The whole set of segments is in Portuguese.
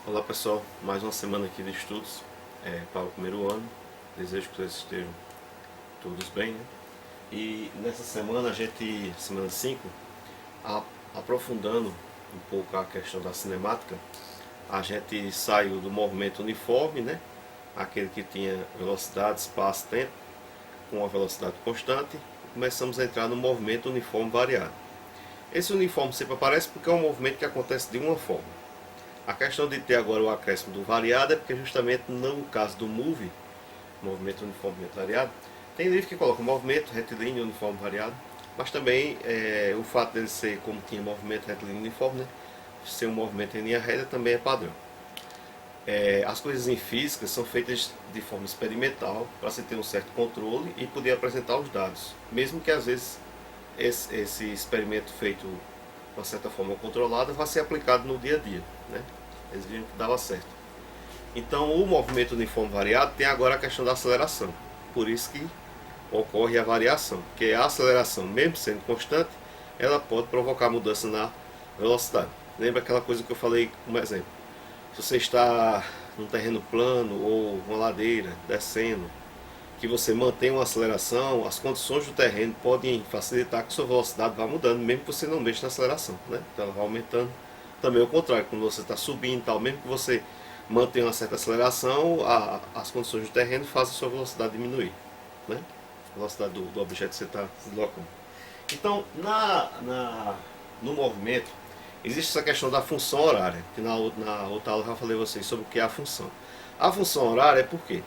Olá pessoal, mais uma semana aqui de estudos para o primeiro ano. Desejo que vocês estejam todos bem, né? E nessa semana, semana 5, aprofundando um pouco a questão da cinemática, a gente saiu do movimento uniforme, né? Aquele que tinha velocidade, espaço, tempo, com uma velocidade constante, e começamos a entrar no movimento uniforme variado. Esse uniforme sempre aparece porque é um movimento que acontece de uma forma. A questão de ter agora o acréscimo do variado é porque justamente no caso do MOVE, movimento uniforme variado, tem livro que coloca movimento retilíneo uniforme variado, mas também o fato dele ser, como tinha movimento retilíneo uniforme, né, ser um movimento em linha reta também é padrão. As coisas em física são feitas de forma experimental para se ter um certo controle e poder apresentar os dados, mesmo que às vezes esse experimento feito de uma certa forma controlada vai ser aplicado no dia a dia, né? Eles viram que dava certo. Então o movimento uniforme variado tem agora a questão da aceleração, por isso que ocorre a variação, porque a aceleração, mesmo sendo constante, ela pode provocar mudança na velocidade. Lembra aquela coisa que eu falei como exemplo? Se você está num terreno plano ou uma ladeira descendo, que você mantém uma aceleração, as condições do terreno podem facilitar que sua velocidade vá mudando, mesmo que você não mexa na aceleração, né? Então ela vai aumentando. Também o contrário, quando você está subindo e tal, mesmo que você mantenha uma certa aceleração, as condições do terreno fazem a sua velocidade diminuir, né? A velocidade do objeto que você está se deslocando. Então, no movimento, existe essa questão da função horária, que na outra aula eu já falei a vocês sobre o que é a função. A função horária é por quê?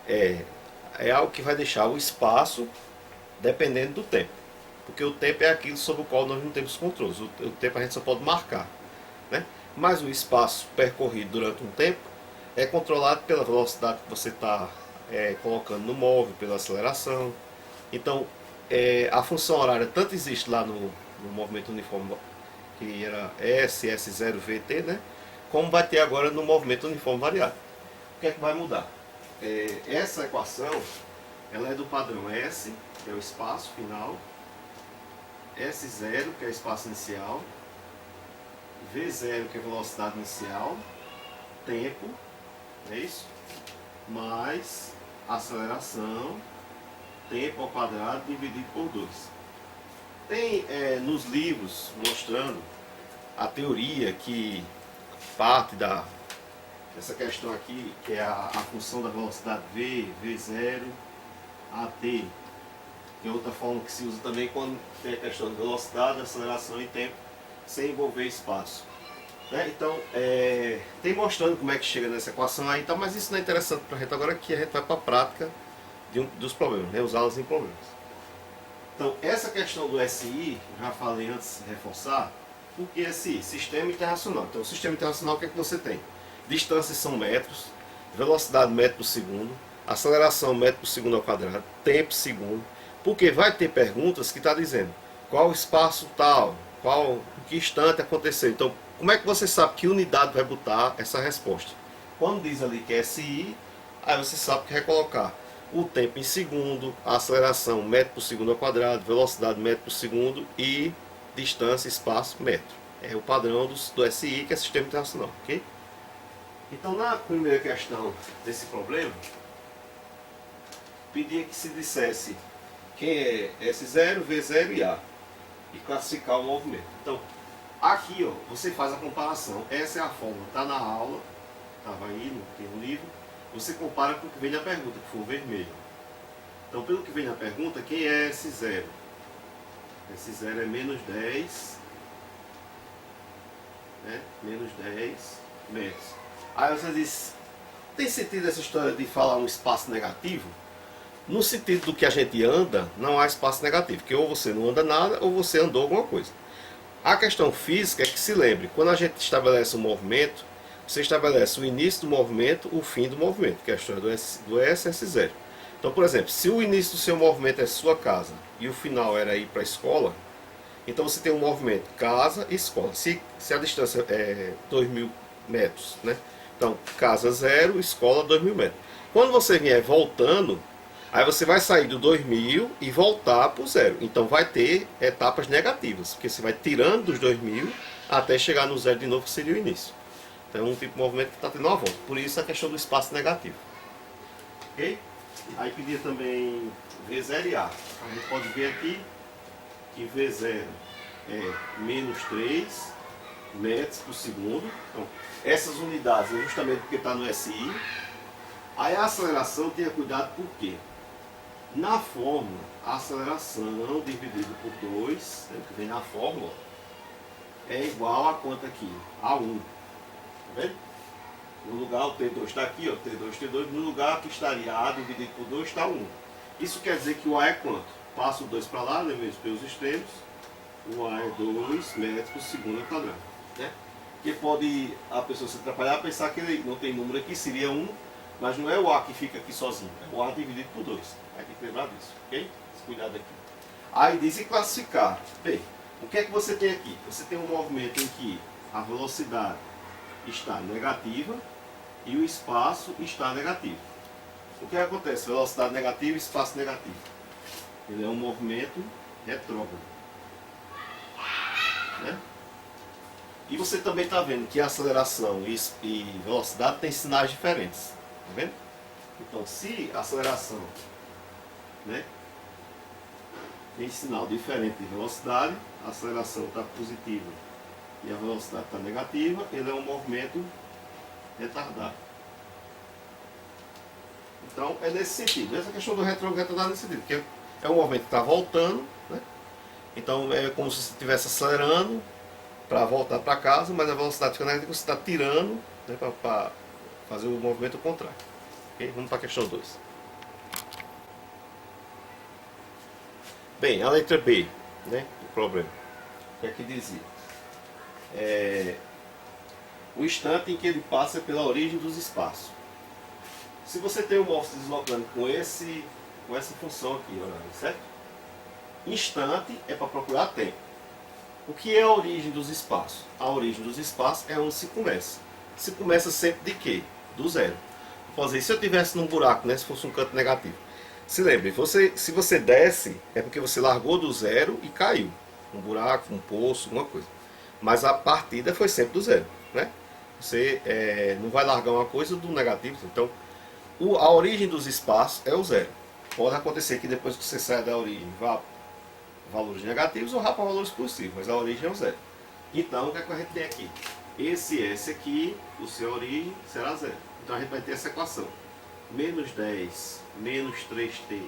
É algo que vai deixar o espaço dependendo do tempo. Porque o tempo é aquilo sobre o qual nós não temos controles. O tempo a gente só pode marcar, né? Mas o espaço percorrido durante um tempo é controlado pela velocidade que você está colocando no móvel, pela aceleração. Então, a função horária tanto existe lá no movimento uniforme, que era S, S0, VT, né? Como vai ter agora no movimento uniforme variado. O que é que vai mudar? Essa equação ela é do padrão S, que é o espaço final, S0, que é o espaço inicial, V0, que é a velocidade inicial, tempo, é isso? Mais aceleração, tempo ao quadrado dividido por 2. Tem nos livros mostrando a teoria que parte dessa questão aqui, que é a função da velocidade V, V0, AT. Tem outra forma que se usa também quando tem a questão de velocidade, aceleração e tempo, sem envolver espaço. Né? Então, tem mostrando como é que chega nessa equação aí, tá? Mas isso não é interessante para a gente agora, que a gente vai para a prática dos problemas, né? Usá-las em problemas. Então, essa questão do SI, já falei antes de reforçar, o que é SI? Sistema Internacional. Então, o Sistema Internacional, o que é que você tem? Distâncias são metros, velocidade metro por segundo, aceleração metro por segundo ao quadrado, tempo segundo, porque vai ter perguntas que está dizendo qual espaço tal, em que instante aconteceu. Então, como é que você sabe que unidade vai botar essa resposta? Quando diz ali que é SI, aí você sabe que vai colocar o tempo em segundo, a aceleração metro por segundo ao quadrado, velocidade metro por segundo e distância, espaço, metro. É o padrão do SI, que é Sistema Internacional, ok? Então, na primeira questão desse problema, pedia que se dissesse quem é S0, V0 e A, e classificar o movimento. Então, aqui ó, você faz a comparação. Essa é a fórmula, está na aula, estava aí no livro. Você compara com o que vem na pergunta, que for o vermelho. Então, pelo que vem na pergunta, quem é S0? S0 é menos 10, né? Menos 10 metros. Aí você diz, tem sentido essa história de falar um espaço negativo? No sentido do que a gente anda, não há espaço negativo, porque ou você não anda nada, ou você andou alguma coisa. A questão física é que, se lembre, quando a gente estabelece um movimento, você estabelece o início do movimento, o fim do movimento, que é a história do S, S0. Então, por exemplo, se o início do seu movimento é sua casa e o final era ir para a escola, então você tem um movimento casa e escola. Se a distância é 2.000 metros, né? Então, casa 0, escola 2.000 metros. Quando você vier voltando, aí você vai sair do 2.000 e voltar para o 0. Então vai ter etapas negativas, porque você vai tirando dos 2.000 até chegar no 0 de novo, que seria o início. Então é um tipo de movimento que está tendo uma volta. Por isso a questão do espaço negativo. Ok? Aí pedia também V0 e A. A gente pode ver aqui que V0 é menos 3 metros por segundo. Então, essas unidades é justamente porque está no SI. Aí a aceleração, tenha cuidado por quê? Na fórmula, a aceleração dividido por 2, que vem na fórmula, é igual a quanto aqui? A 1. Tá vendo? No lugar, o T2 está aqui, ó, T2, T2. No lugar que estaria A dividido por 2 está 1. Isso quer dizer que o A é quanto? Passa o 2 para lá, lembremos pelos extremos. O A é 2 metros por segundo ao quadrado. Né? Que pode a pessoa se atrapalhar, pensar que ele não tem número aqui, seria 1, mas não é o A que fica aqui sozinho, é o A dividido por 2. Aí tem que lembrar disso, ok? Cuidado aqui. Aí diz em classificar. Bem, o que é que você tem aqui? Você tem um movimento em que a velocidade está negativa e o espaço está negativo. O que acontece? Velocidade negativa e espaço negativo. Ele é um movimento retrógrado. Né? E você também está vendo que a aceleração e velocidade têm sinais diferentes. Tá vendo? Então, se a aceleração, né, tem sinal diferente de velocidade, a aceleração está positiva e a velocidade está negativa, ele é um movimento retardado. Então, é nesse sentido. Essa questão do retrógrado retardado é nesse sentido, porque é um movimento que está voltando, né? Então, é como se você estivesse acelerando para voltar para casa, mas a velocidade fica negativa, você está tirando, né, para fazer o movimento contrário. Okay? Vamos para a questão 2. Bem, a letra B, né, o problema. O que é que dizia? O instante em que ele passa pela origem dos espaços. Se você tem o móvel se deslocando com essa função aqui, horário, certo? Instante é para procurar tempo. O que é a origem dos espaços? A origem dos espaços é onde se começa. Se começa sempre de quê? Do zero. Vou fazer, se eu estivesse num buraco, né, se fosse um canto negativo. Se lembre, se você desce, é porque você largou do zero e caiu. Um buraco, um poço, alguma coisa. Mas a partida foi sempre do zero. Né? Você não vai largar uma coisa do negativo. Então, a origem dos espaços é o zero. Pode acontecer que depois que você saia da origem, vá valores negativos ou vá para valores positivos, mas a origem é o zero. Então, o que é que a gente tem aqui? Esse S aqui, o seu origem, será zero. Então, a gente vai ter essa equação. Menos 10 menos 3t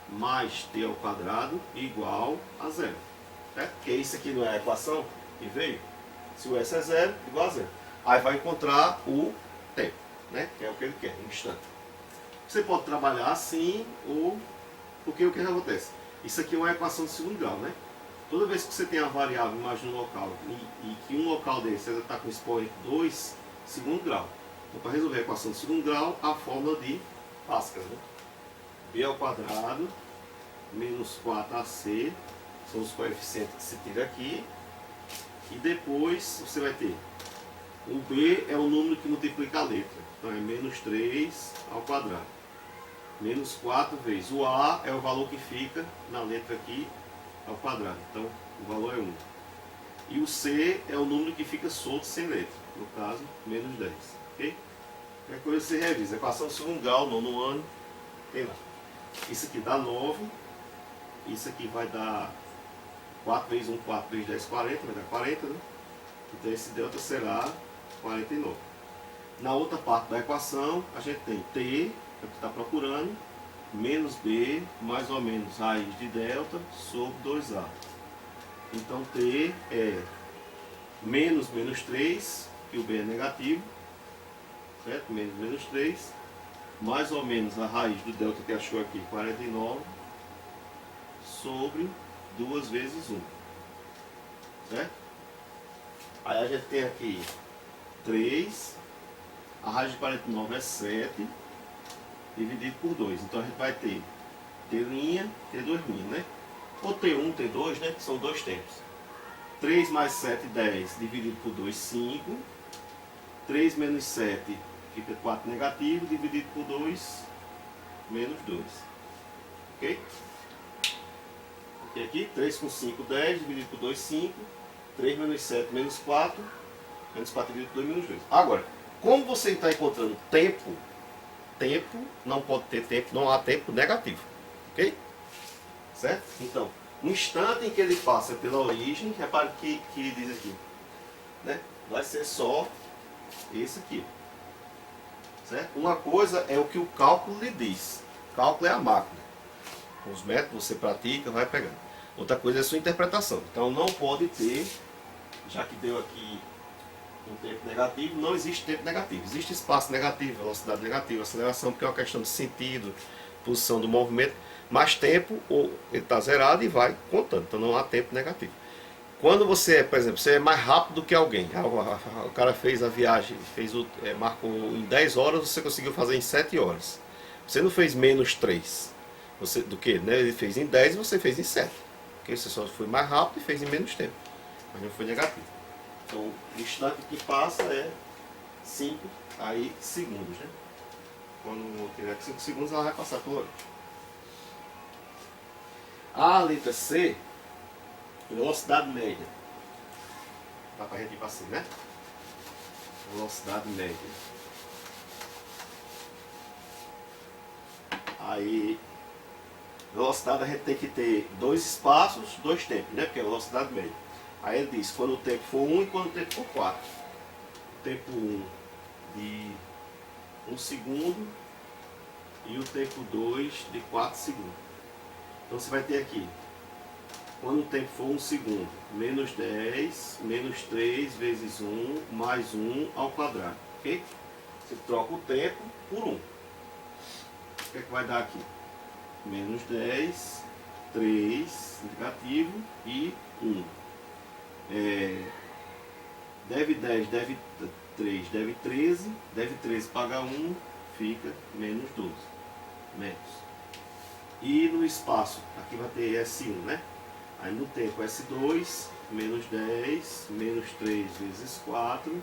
mais t ao quadrado igual a zero. Certo? Porque isso aqui não é a equação que veio. Se o S é zero, igual a zero. Aí vai encontrar o tempo, né? Que é o que ele quer, um instante. Você pode trabalhar assim, ou... Porque o que acontece? Isso aqui é uma equação de segundo grau, né? Toda vez que você tem a variável mais de um local e que um local desse está com expoente 2, segundo grau. Então, para resolver a equação de segundo grau, a fórmula de Pascal, né? B ao quadrado menos 4ac são os coeficientes que se tira aqui. E depois você vai ter o B é o número que multiplica a letra. Então é menos 3 ao quadrado. Menos 4 vezes. O A é o valor que fica na letra aqui ao quadrado. Então o valor é 1. E o C é o número que fica solto sem letra. No caso, menos 10. Ok? Qualquer coisa você revisa. Equação segundo grau, nono ano. Tem lá. Isso aqui dá 9. Isso aqui vai dar 4 vezes 1, 4 vezes 10, 40. Vai dar 40, né? Então esse delta será 49. Na outra parte da equação, a gente tem T, é o que está procurando, menos B, mais ou menos raiz de delta, sobre 2A. Então T é menos 3, que o B é negativo, certo? Menos 3, mais ou menos a raiz do delta que achou aqui, 49, sobre 2 vezes 1. Certo? Aí a gente tem aqui 3, a raiz de 49 é 7, dividido por 2. Então a gente vai ter T', T2', né? Ou T1, T2, né? Que são dois tempos. 3 mais 7, 10, dividido por 2, 5. 3 menos 7 fica 4 negativo, dividido por 2, menos 2. Ok? Aqui, 3 com 5, 10, dividido por 2, 5. 3 menos 7, menos 4. menos 4 dividido por 2 menos 2. Agora, como você está encontrando tempo, não pode ter tempo, não há tempo negativo. Ok? Certo? Então, no instante em que ele passa pela origem, repare que diz aqui, né? Vai ser só esse aqui. Certo? Uma coisa é o que o cálculo lhe diz. O cálculo é a máquina. Com os métodos você pratica, vai pegando. Outra coisa é a sua interpretação. Então não pode ter, já que deu aqui um tempo negativo, não existe tempo negativo. Existe espaço negativo, velocidade negativa, aceleração, porque é uma questão de sentido, posição do movimento, mas tempo, ou ele está zerado e vai contando. Então não há tempo negativo. Quando você, por exemplo, você é mais rápido do que alguém, o cara fez a viagem, marcou em 10 horas, você conseguiu fazer em 7 horas. Você não fez menos 3 do que, né? Ele fez em 10 e você fez em 7. Porque você só foi mais rápido e fez em menos tempo. Mas não foi negativo. Então, o instante que passa é 5 aí, segundos, né? Quando tiver 5 segundos, ela vai passar por hora. A letra C, velocidade média. Dá pra gente ir pra C, né? Velocidade média. Aí, velocidade a gente tem que ter 2 espaços, 2 tempos, né? Porque é velocidade média. Aí ele diz quando o tempo for 1 e quando o tempo for 4. O tempo 1 de 1 segundo e o tempo 2 de 4 segundos. Então você vai ter aqui, quando o tempo for 1 segundo, menos 10, menos 3 vezes 1, mais 1 ao quadrado. Ok? Você troca o tempo por 1. O que é que vai dar aqui? Menos 10, 3, negativo e 1. Deve 10, deve 3, deve 13, deve 13 paga 1, fica menos 12 metros. E no espaço, aqui vai ter S1, né? Aí no tempo S2, menos 10, menos 3 vezes 4,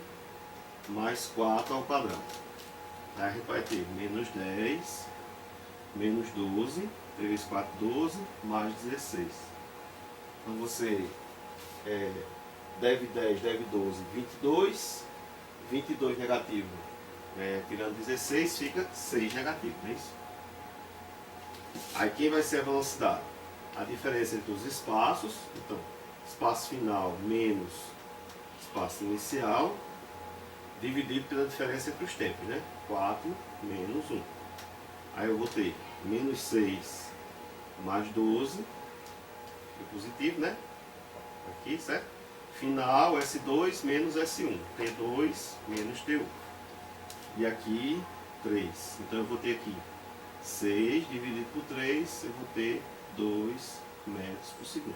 mais 4 ao quadrado. Aí a gente vai ter menos 10, menos 12, 3 vezes 4, 12, mais 16. Então você deve 10, deve 12, 22, 22 negativo, tirando 16, fica 6 negativo, não é isso? Aí quem vai ser a velocidade? A diferença entre os espaços, então, espaço final menos espaço inicial, dividido pela diferença entre os tempos, né? 4 menos 1. Aí eu vou ter menos 6 mais 12, é positivo, né? Aqui, certo? Final, S2 menos S1, T2 menos T1. E aqui, 3. Então eu vou ter aqui 6 dividido por 3, eu vou ter 2 metros por segundo.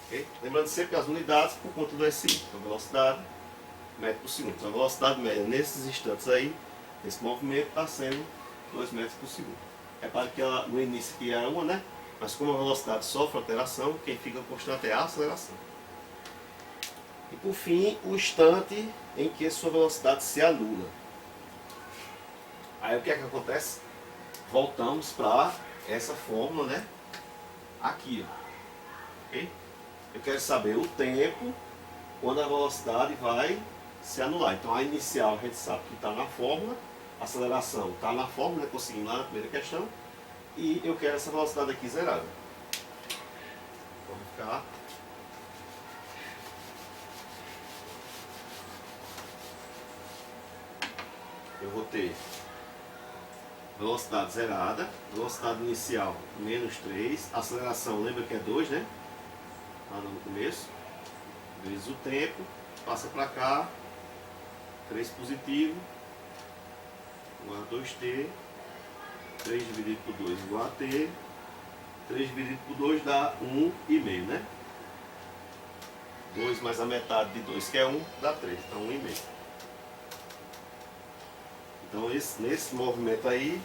Okay? Lembrando sempre as unidades por conta do SI. Então, velocidade, metro por segundo. Então, a velocidade média nesses instantes aí, nesse movimento, está sendo 2 metros por segundo. Repare que ela, no início aqui era 1, né? Mas como a velocidade sofre alteração, quem fica constante é a aceleração. E por fim, o instante em que sua velocidade se anula. Aí o que é que acontece? Voltamos para essa fórmula, né? Aqui, ó. Okay? Eu quero saber o tempo quando a velocidade vai se anular. Então a inicial a gente sabe que está na fórmula, a aceleração está na fórmula, né? Conseguimos lá na primeira questão. E eu quero essa velocidade aqui zerada. Vamos ficar. Eu vou ter velocidade zerada, velocidade inicial menos 3, aceleração, lembra que é 2, né? Lá no começo, vezes o tempo, passa para cá, 3 positivo, igual a 2t, 3 dividido por 2 igual a t, 3 dividido por 2 dá 1,5, né? 2 mais a metade de 2, que é 1, dá 3, então 1,5. Então nesse movimento aí,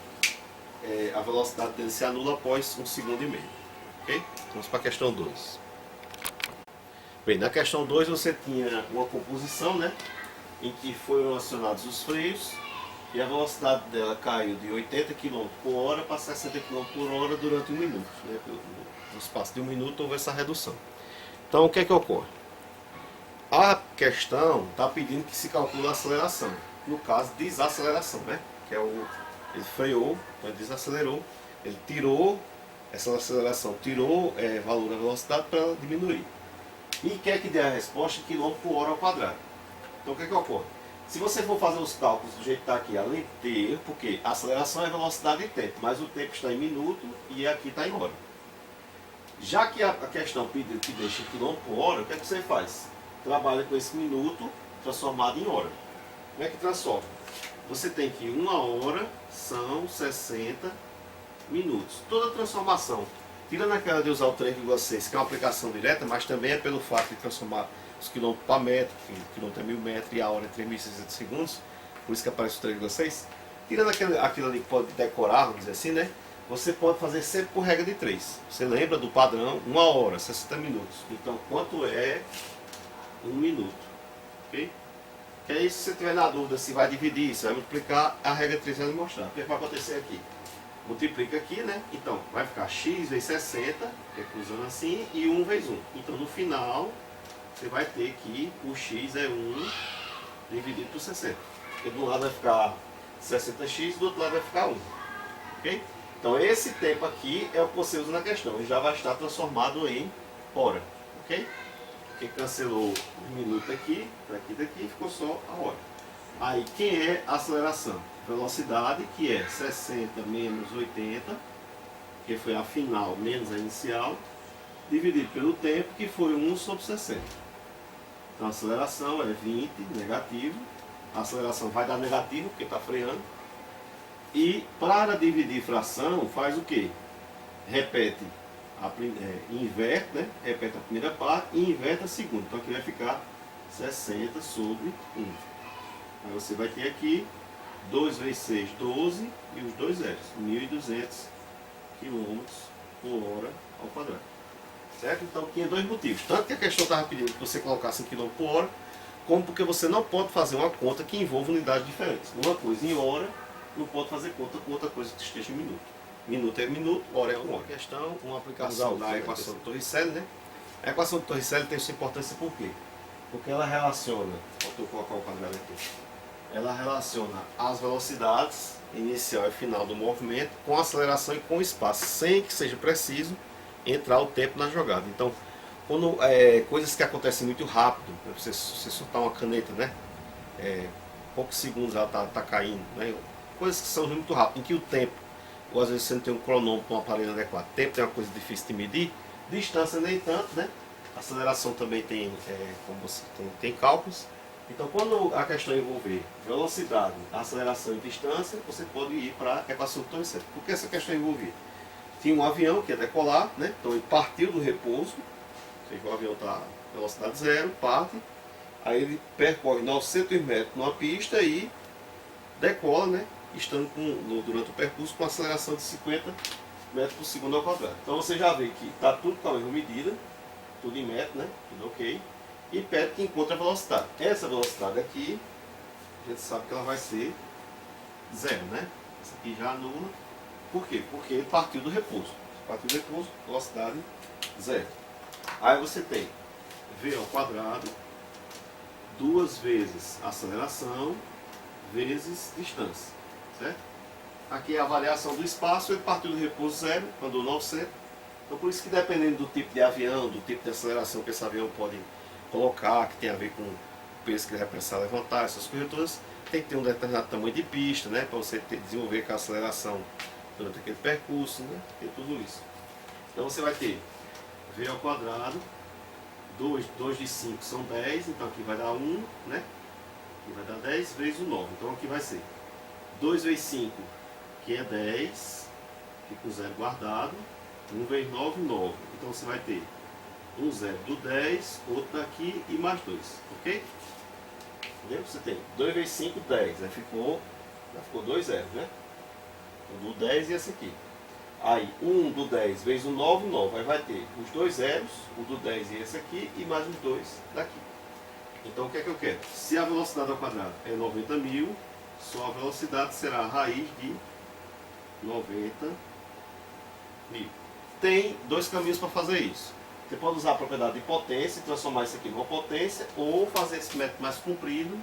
a velocidade dele se anula após 1,5 segundo. Ok? Vamos para a questão 2. Bem, na questão 2 você tinha uma composição, né? Em que foram acionados os freios e a velocidade dela caiu de 80 km por hora para 60 km por hora durante 1 minuto. Né? No espaço de 1 minuto houve essa redução. Então o que é que ocorre? A questão está pedindo que se calcule a aceleração. No caso, desaceleração, né? Que é ele freou, então ele desacelerou, ele tirou essa aceleração, tirou valor da velocidade para diminuir. E quer que dê a resposta em quilômetro por hora ao quadrado. Então o que ocorre? Se você for fazer os cálculos do jeito que está aqui, além de ter, porque a aceleração é velocidade e tempo, mas o tempo está em minuto e aqui está em hora. Já que a questão pede que deixe em quilômetro por hora, o que é que você faz? Trabalha com esse minuto transformado em hora. Como é que transforma? Você tem que 1 hora são 60 minutos. Toda transformação, tirando aquela de usar o 3,6, que é uma aplicação direta, mas também é pelo fato de transformar os quilômetros para metro, o quilômetro é 1000 metros e a hora é 3.600 segundos, por isso que aparece o 3,6. Tirando aquilo ali que pode decorar, vamos dizer assim, né? Você pode fazer sempre por regra de 3. Você lembra do padrão, 1 hora, 60 minutos. Então, quanto é 1 minuto? Ok? Que aí, se você tiver na dúvida se vai dividir, se vai multiplicar, a regra 3 vai lhe mostrar. O que vai acontecer aqui? Multiplica aqui, né? Então, vai ficar x vezes 60, recusando assim, e 1 vezes 1. Então, no final, você vai ter que o x é 1 dividido por 60. Porque de um lado vai ficar 60x, do outro lado vai ficar 1. Ok? Então, esse tempo aqui é o que você usa na questão. Ele já vai estar transformado em hora. Ok? Porque cancelou o minuto aqui, daqui, ficou só a hora. Aí, quem é a aceleração? Velocidade, que é 60 menos 80, que foi a final menos a inicial, dividido pelo tempo, que foi 1 sobre 60. Então a aceleração é 20, negativo. A aceleração vai dar negativo, porque está freando. E para dividir fração, faz o quê? Repete, inverte, né? Repete a primeira parte e inverte a segunda. Então aqui vai ficar 60 sobre 1. Aí você vai ter aqui 2 vezes 6, 12, e os dois zeros, 1.200 km por hora ao quadrado. Certo? Então tinha dois motivos. Tanto que a questão estava pedindo que você colocasse em km por hora, como porque você não pode fazer uma conta que envolva unidades diferentes. Uma coisa em hora, não pode fazer conta com outra coisa que esteja em minuto. Minuto é minuto, hora é uma questão, uma aplicação da equação de Torricelli, né? A equação de Torricelli tem sua importância por quê? Porque ela relaciona, falta eu colocar o quadrado aqui, ela relaciona as velocidades inicial e final do movimento com a aceleração e com o espaço, sem que seja preciso entrar o tempo na jogada. Então, quando coisas que acontecem muito rápido, você soltar uma caneta, né? Poucos segundos ela tá caindo, né? Coisas que são muito rápidas, em que o tempo, ou às vezes você não tem um cronômetro com um aparelho adequado, tempo é uma coisa difícil de medir, distância nem tanto, né? Aceleração também tem, como você tem cálculos. Então, quando a questão envolver velocidade, aceleração e distância, você pode ir para a equação de Torricelli. Por que essa questão envolvia? Tinha um avião que ia decolar, né? Então ele partiu do repouso, ou seja, o avião está a velocidade zero, parte, aí ele percorre 900 metros numa pista e decola, né? Estando durante o percurso com aceleração de 50 metros por segundo ao quadrado. Então você já vê que está tudo com a mesma medida, tudo em metro, né? Tudo ok. E pede que encontre a velocidade. Essa velocidade aqui, a gente sabe que ela vai ser zero, né? Essa aqui já anula. Por quê? Porque ele partiu do repouso. Partiu do repouso, velocidade zero. Aí você tem v ao quadrado, 2 vezes aceleração, vezes distância. Certo? Aqui é a variação do espaço, ele partiu do repouso zero, andou 900. Então por isso que dependendo do tipo de avião, do tipo de aceleração que esse avião pode colocar, que tem a ver com o peso que ele vai precisar levantar, essas coisas todas, tem que ter um determinado tamanho de pista, né, para você desenvolver aquela aceleração durante aquele percurso, né, tem tudo isso. Então você vai ter v ao quadrado, 2 de 5 são 10, então aqui vai dar 1, né, aqui vai dar 10 vezes o 9, então aqui vai ser 2 vezes 5, que é 10, fica o zero guardado, 1 vezes 9, 9, então você vai ter um zero do 10, outro daqui e mais 2, ok? Entendeu? Você tem 2 vezes 5, 10, aí já ficou 2 zeros, né? O do 10 e esse aqui. Aí 1 do 10 vezes o 9, 9, aí vai ter os 2 zeros, o do 10 e esse aqui, e mais os 2 daqui. Então o que é que eu quero? Se a velocidade ao quadrado é 90.000, só a velocidade será a raiz de 90.000. Tem dois caminhos para fazer isso. Você pode usar a propriedade de potência e transformar isso aqui numa potência, ou fazer esse método mais comprido,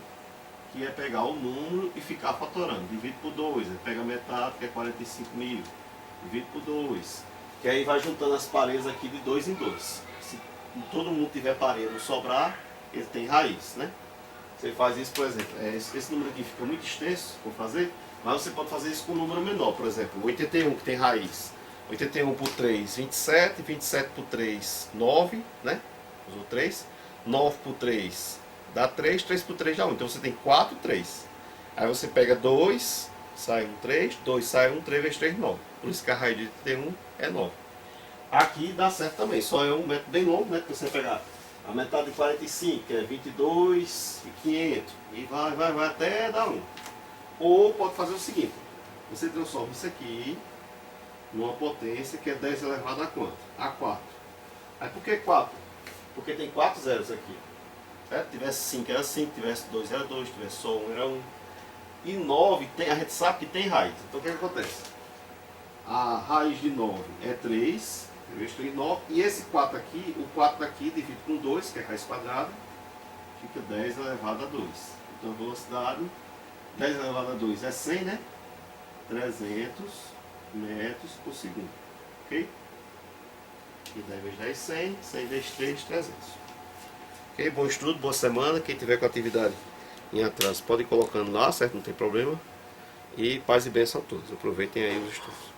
que é pegar o número e ficar fatorando. Divide por 2, pega metade, que é 45.000. Divide por 2. Que aí vai juntando as paredes aqui de 2 em 2. Se todo mundo tiver parede sobrar, ele tem raiz, né? Você faz isso, por exemplo, esse número aqui fica muito extenso por fazer, mas você pode fazer isso com um número menor, por exemplo, 81 que tem raiz. 81 por 3, 27, 27 por 3, 9, né? Usou 3. 9 por 3 dá 3, 3 por 3 dá 1. Então você tem 4, 3. Aí você pega 2, sai um 3, 2 sai 1, 3 vezes 3, 9. Por isso que a raiz de 81 é 9. Aqui dá certo também, só é um método bem longo, né? Porque você pegar a metade de 45, que é 22.500, e vai até dar 1. Ou pode fazer o seguinte, você transforma isso aqui numa potência que é 10 elevado a quanto? A 4. Aí por que 4? Porque tem 4 zeros aqui. Se tivesse 5 era 5, tivesse 2 era 2, tivesse só 1 era 1. E 9, a gente sabe que tem raiz. Então o que acontece? A raiz de 9 é 3, 3 vezes 3, 9. E esse 4 aqui, o 4 daqui divide com 2, que é raiz quadrada, fica 10 elevado a 2. Então a velocidade, 10 elevado a 2 é 100, né? 300 metros por segundo. Ok? E 10 vezes 10, 100. 100 vezes 3, 300. Ok? Bom estudo, boa semana. Quem tiver com atividade em atraso pode ir colocando lá, certo? Não tem problema. E paz e bênção a todos. Aproveitem aí os estudos.